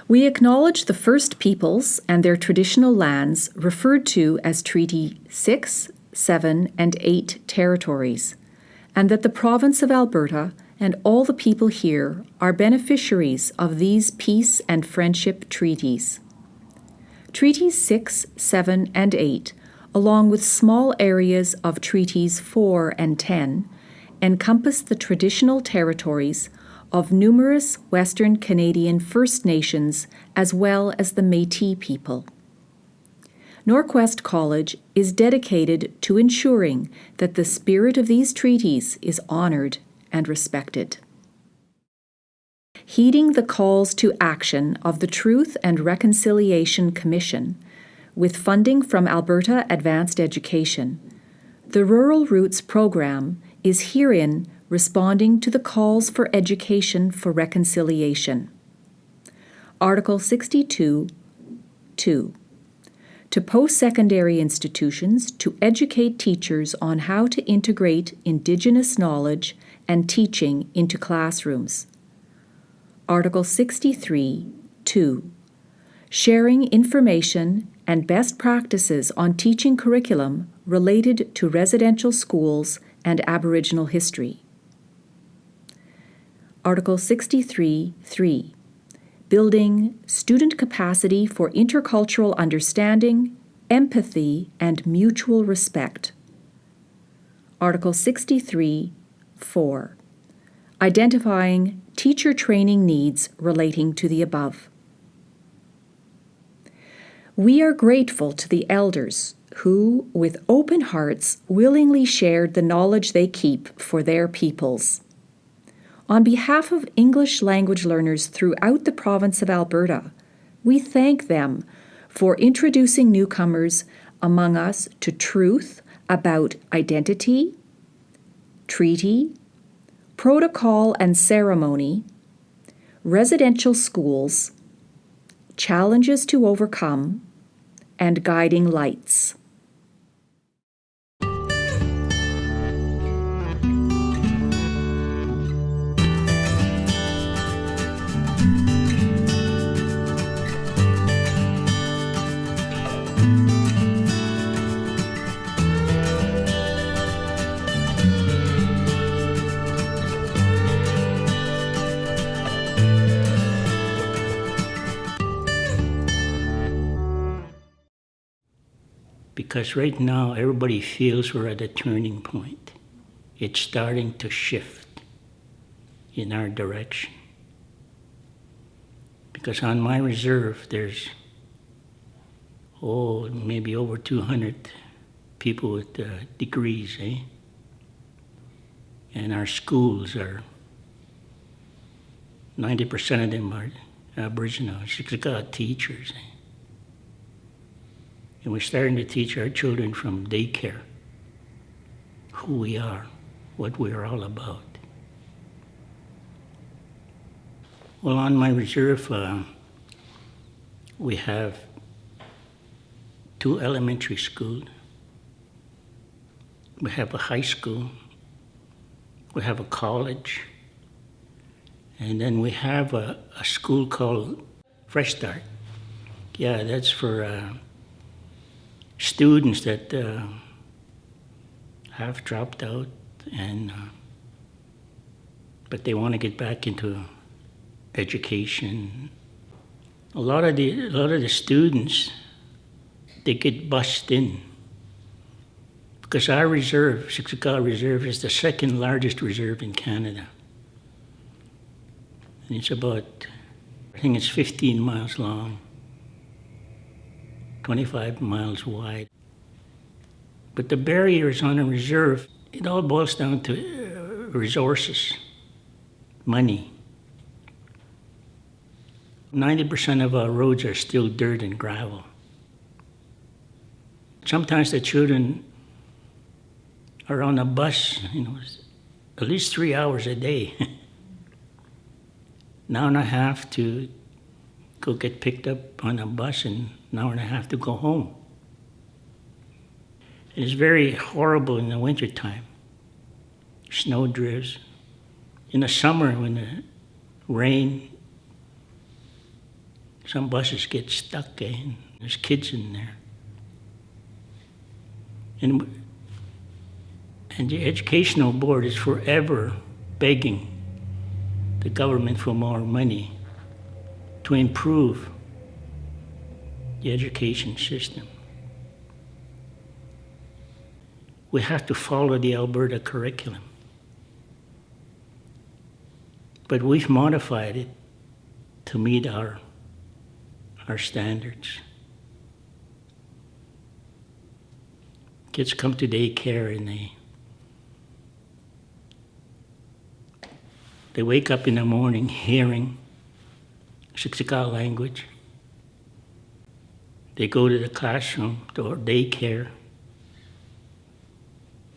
We acknowledge the First Peoples and their traditional lands referred to as Treaty 6, 7, and 8 territories, and that the province of Alberta and all the people here are beneficiaries of these peace and friendship treaties. Treaties 6, 7, and 8, along with small areas of Treaties 4 and 10, encompass the traditional territories of numerous Western Canadian First Nations as well as the Métis people. NorQuest College is dedicated to ensuring that the spirit of these treaties is honored and respected. Heeding the calls to action of the Truth and Reconciliation Commission, with funding from Alberta Advanced Education, the Rural Roots program is herein responding to the calls for education for reconciliation. Article 62, 2. To post-secondary institutions to educate teachers on how to integrate Indigenous knowledge and teaching into classrooms. Article 63, 2. Sharing information and best practices on teaching curriculum related to residential schools and Aboriginal history. Article 63, 3. Building student capacity for intercultural understanding, empathy, and mutual respect. Article 63, 4. Identifying teacher training needs relating to the above. We are grateful to the elders who, with open hearts, willingly shared the knowledge they keep for their peoples. On behalf of English language learners throughout the province of Alberta, we thank them for introducing newcomers among us to truth about identity, treaty, protocol and ceremony, residential schools, challenges to overcome, and guiding lights. Because right now everybody feels we're at a turning point. It's starting to shift in our direction. Because on my reserve there's maybe over 200 people with degrees, And our schools are 90% of them are Aboriginal, Siksika teachers. And we're starting to teach our children from daycare who we are, what we're all about. Well, on my reserve, we have 2 elementary schools. We have a high school. We have a college. And then we have a school called Fresh Start. Yeah, that's for students that have dropped out, and but they want to get back into education. A lot of the students, they get bussed in because our reserve, Siksika Reserve, is the second largest reserve in Canada, and it's about, I think it's 15 miles long. 25 miles wide. But the barriers on a reserve, it all boils down to resources, money. 90% of our roads are still dirt and gravel. Sometimes the children are on a bus, at least 3 hours a day. An hour and a half to go get picked up on a bus and an hour and a half to go home. It is very horrible in the wintertime. Snow drifts. In the summer when the rain Some buses get stuck, and there's kids in there. And the educational board is forever begging the government for more money to improve the education system. We have to follow the Alberta curriculum. But we've modified it to meet our standards. Kids come to daycare and they wake up in the morning hearing Siksika language. They go to the classroom or daycare.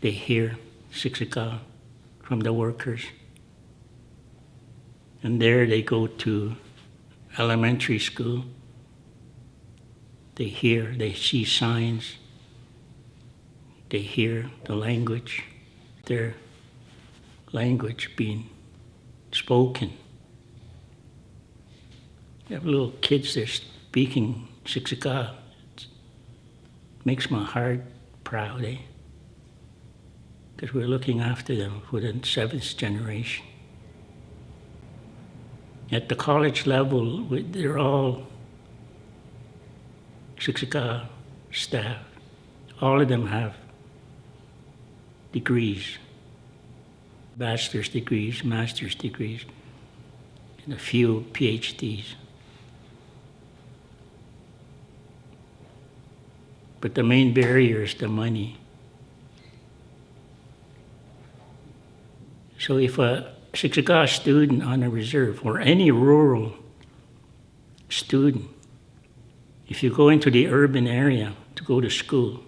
They hear Siksika from the workers. And there they go to elementary school. They see signs. They hear the language, their language being spoken. You have little kids there speaking Siksika. It makes my heart proud, eh? Because we're looking after them for the 7th generation. At the college level, they're all Siksika staff. All of them have degrees, bachelor's degrees, master's degrees, and a few PhDs. But the main barrier is the money. So if a Siksika student on a reserve or any rural student, if you go into the urban area to go to school,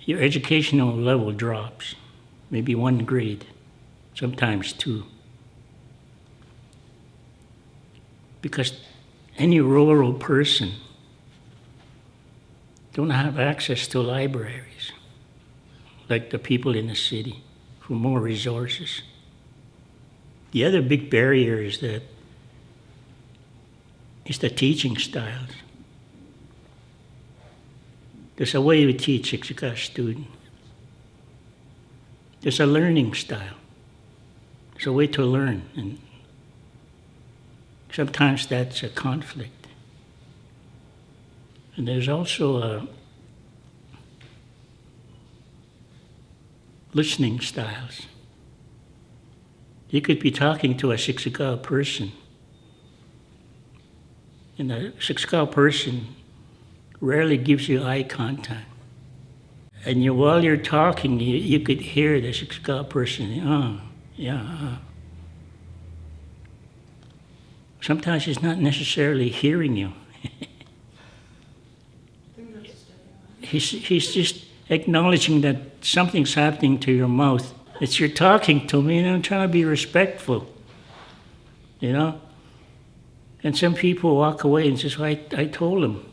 your educational level drops, maybe 1 grade, sometimes 2. Because any rural person don't have access to libraries like the people in the city for more resources. The other big barrier is the teaching styles. There's a way we teach Siksika students. There's a learning style. There's a way to learn, and sometimes that's a conflict. And there's also listening styles. You could be talking to a Siksika person, and the Siksika person rarely gives you eye contact. And while you're talking, you could hear the Siksika person, Sometimes he's not necessarily hearing you. He's just acknowledging that something's happening to your mouth. It's you're talking to me, and I'm trying to be respectful, And some people walk away and says, well, I told him.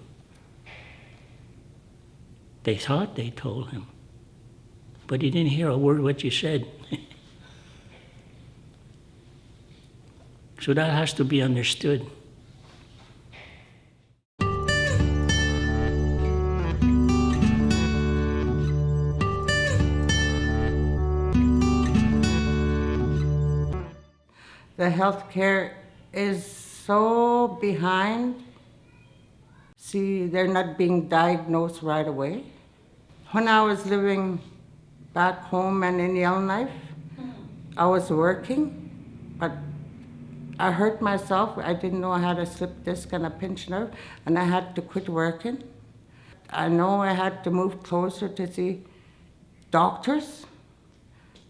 They thought they told him, but he didn't hear a word what you said. So that has to be understood. The healthcare is so behind. See, they're not being diagnosed right away. When I was living back home and in Yellowknife, I was working, but I hurt myself. I didn't know I had a slip disc and a pinched nerve, and I had to quit working. I know I had to move closer to see doctors,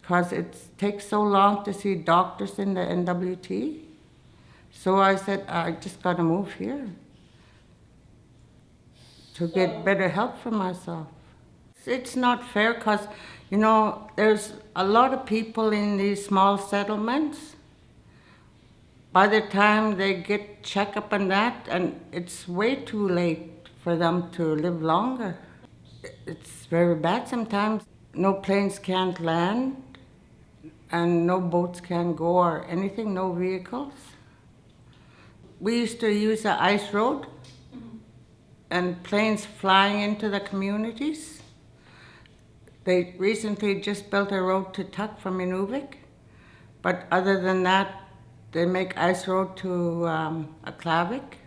because it takes so long to see doctors in the NWT. So I said, I just got to move here to get better help for myself. It's not fair because, there's a lot of people in these small settlements. By the time they get checkup and that, and it's way too late for them to live longer. It's very bad sometimes. No planes can't land, and no boats can go or anything, no vehicles. we used to use the ice road and planes flying into the communities. They recently just built a road to Tuk from Inuvik, but other than that, they make ice road to Aklavik.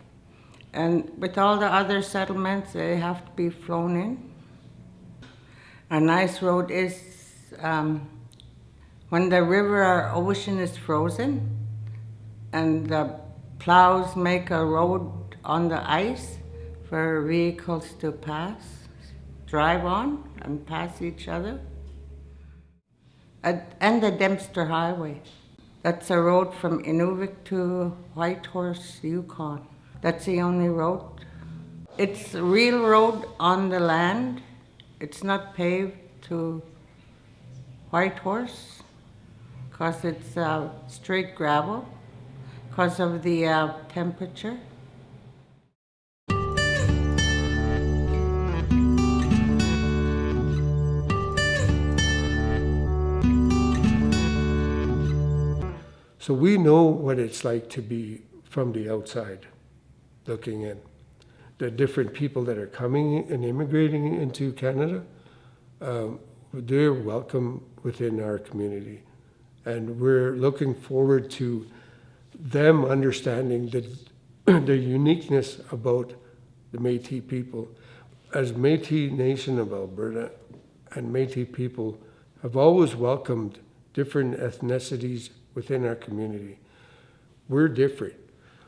And with all the other settlements, they have to be flown in. An ice road is when the river or ocean is frozen and the plows make a road on the ice for vehicles to drive on and pass each other. And the Dempster Highway. That's a road from Inuvik to Whitehorse, Yukon. That's the only road. It's a real road on the land. It's not paved to Whitehorse because it's straight gravel because of the temperature. So we know what it's like to be from the outside looking in. The different people that are coming and immigrating into Canada, they're welcome within our community. And we're looking forward to them understanding the uniqueness about the Métis people. As Métis Nation of Alberta and Métis people have always welcomed different ethnicities within our community. We're different.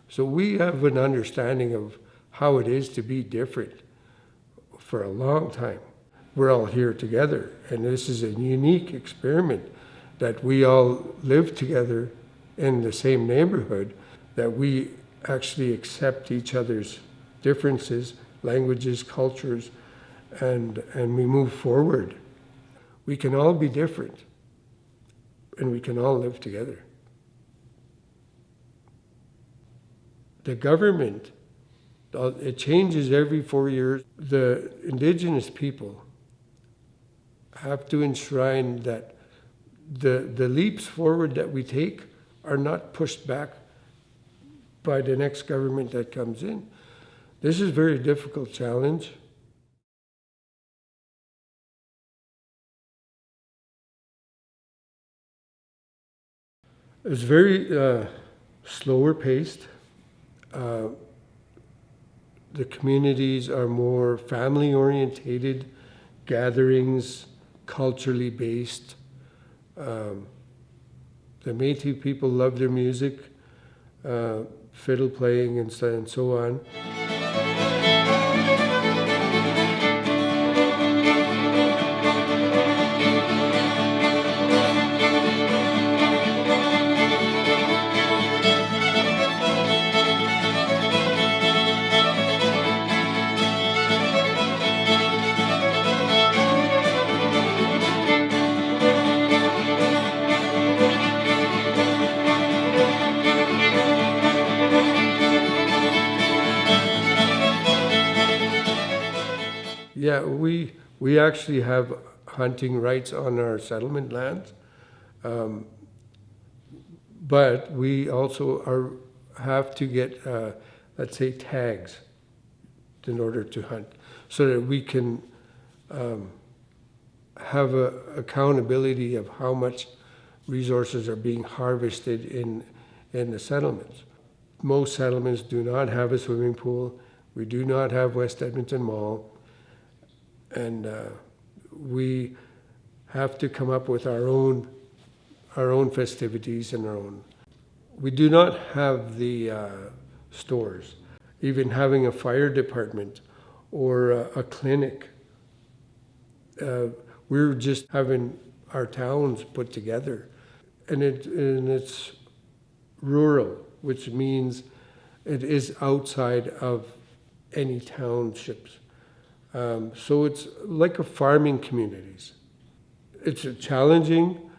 So we have an understanding of how it is to be different for a long time. We're all here together, and this is a unique experiment that we all live together in the same neighborhood, that we actually accept each other's differences, languages, cultures, and we move forward. We can all be different, and we can all live together. The government, it changes every 4 years. The Indigenous people have to enshrine that the leaps forward that we take are not pushed back by the next government that comes in. This is a very difficult challenge. It's very slower paced. The communities are more family orientated, gatherings, culturally based. The Métis people love their music, fiddle playing and so on. Yeah, we actually have hunting rights on our settlement lands, but we also have to get, let's say, tags in order to hunt, so that we can have accountability of how much resources are being harvested in the settlements. Most settlements do not have a swimming pool. We do not have West Edmonton Mall. And we have to come up with our own festivities and our own. We do not have the stores, even having a fire department or a clinic. We're just having our towns put together, and it's rural, which means it is outside of any townships. So it's like a farming communities. It's challenging.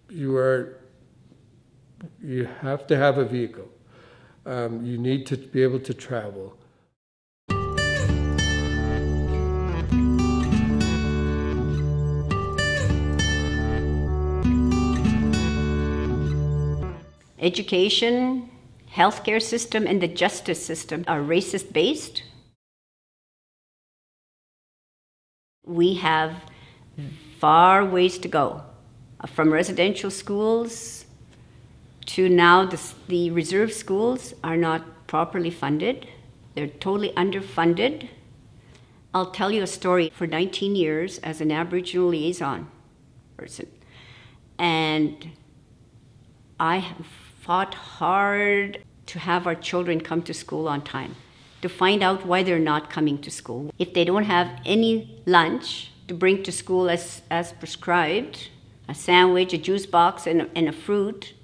You have to have a vehicle. You need to be able to travel. Education, healthcare system and the justice system are racist based. We have far ways to go, from residential schools to now the reserve schools are not properly funded. They're totally underfunded. I'll tell you a story. For 19 years as an Aboriginal liaison person, and I have fought hard to have our children come to school on time, to find out why they're not coming to school. If they don't have any lunch to bring to school as prescribed, a sandwich, a juice box, and a fruit,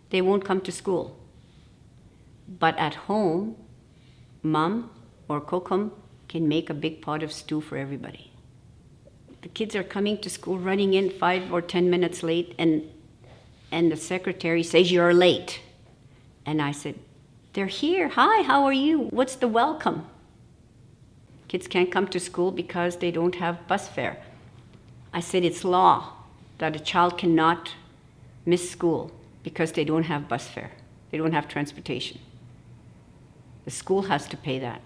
they won't come to school. But at home, mom or kokum can make a big pot of stew for everybody. The kids are coming to school running in 5 or 10 minutes late, and the secretary says, "You're late." And I said, "They're here. Hi, how are you? What's the welcome?" Kids can't come to school because they don't have bus fare. I said, it's law that a child cannot miss school because they don't have bus fare. They don't have transportation. The school has to pay that.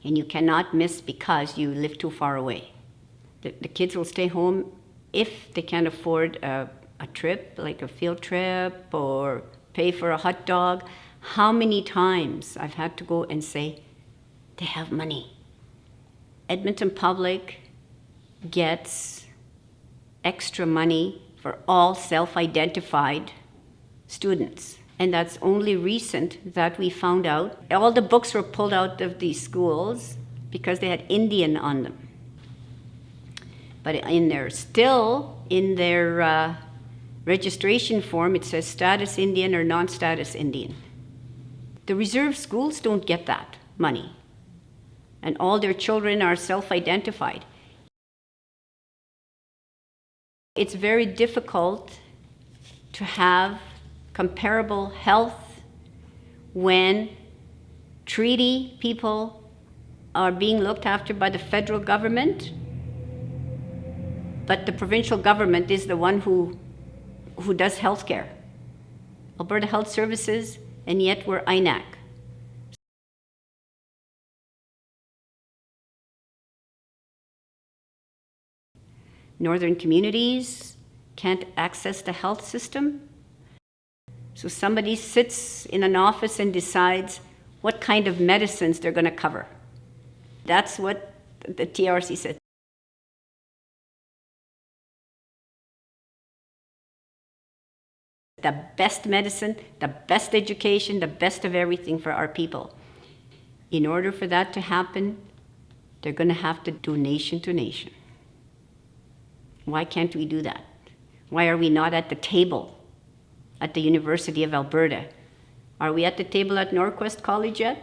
And you cannot miss because you live too far away. The kids will stay home if they can't afford a trip, like a field trip, or pay for a hot dog. How many times I've had to go and say, they have money. Edmonton Public gets extra money for all self-identified students. And that's only recent that we found out. All the books were pulled out of these schools because they had Indian on them. But in their registration form, it says status Indian or non-status Indian. The reserve schools don't get that money. And all their children are self-identified. It's very difficult to have comparable health when treaty people are being looked after by the federal government, but the provincial government is the one who does healthcare. Alberta Health Services, and yet we're INAC. Northern communities can't access the health system. So somebody sits in an office and decides what kind of medicines they're going to cover. That's what the TRC said. The best medicine, the best education, the best of everything for our people. In order for that to happen, they're going to have to do nation to nation. Why can't we do that? Why are we not at the table at the University of Alberta? Are we at the table at NorQuest College yet?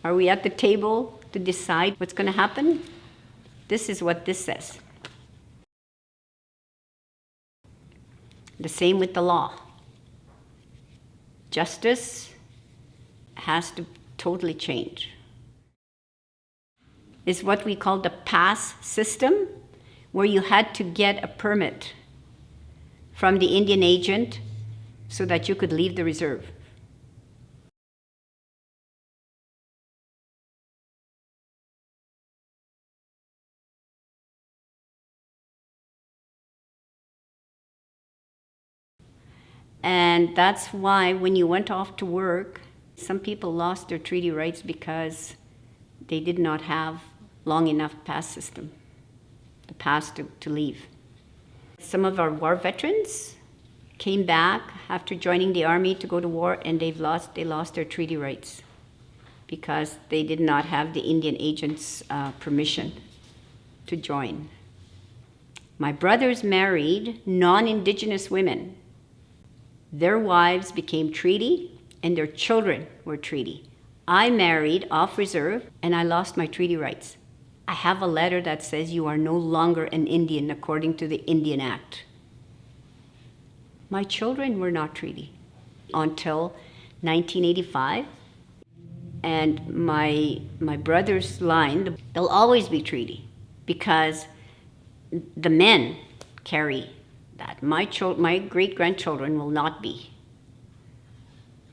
Are we at the table to decide what's going to happen? This is what this says. The same with the law. Justice has to totally change. It's what we call the pass system, where you had to get a permit from the Indian agent so that you could leave the reserve. And that's why when you went off to work, some people lost their treaty rights because they did not have long enough pass system, the pass to leave. Some of our war veterans came back after joining the army to go to war, and they lost their treaty rights because they did not have the Indian agent's permission to join. My brothers married non-Indigenous women. Their wives became treaty, and their children were treaty. I married off reserve, and I lost my treaty rights. I have a letter that says you are no longer an Indian according to the Indian Act. My children were not treaty until 1985. And my brother's line, they'll always be treaty because the men carry that. My great-grandchildren will not be.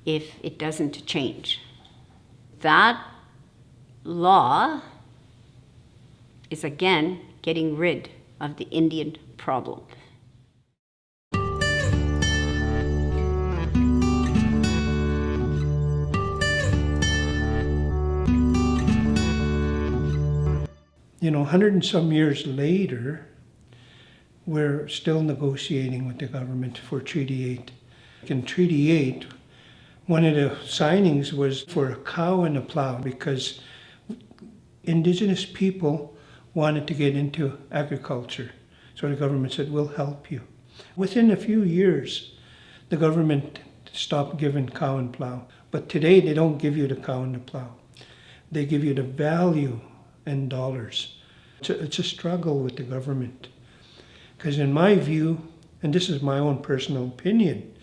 if it doesn't change. That law is again getting rid of the Indian problem. You know, 100 and some years later, we're still negotiating with the government for Treaty 8. In Treaty 8, one of the signings was for a cow and a plow because Indigenous people wanted to get into agriculture. So the government said, we'll help you. Within a few years, the government stopped giving cow and plow. But today, they don't give you the cow and the plow. They give you the value in dollars. It's a struggle with the government. Because in my view, and this is my own personal opinion,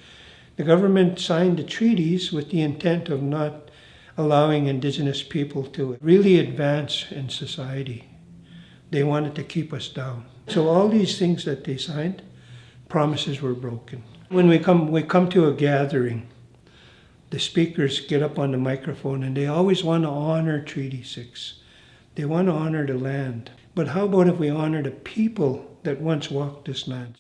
the government signed the treaties with the intent of not allowing Indigenous people to really advance in society. They wanted to keep us down. So all these things that they signed, promises were broken. When we come to a gathering, the speakers get up on the microphone and they always want to honor Treaty 6. They want to honor the land. But how about if we honor the people that once walked this land?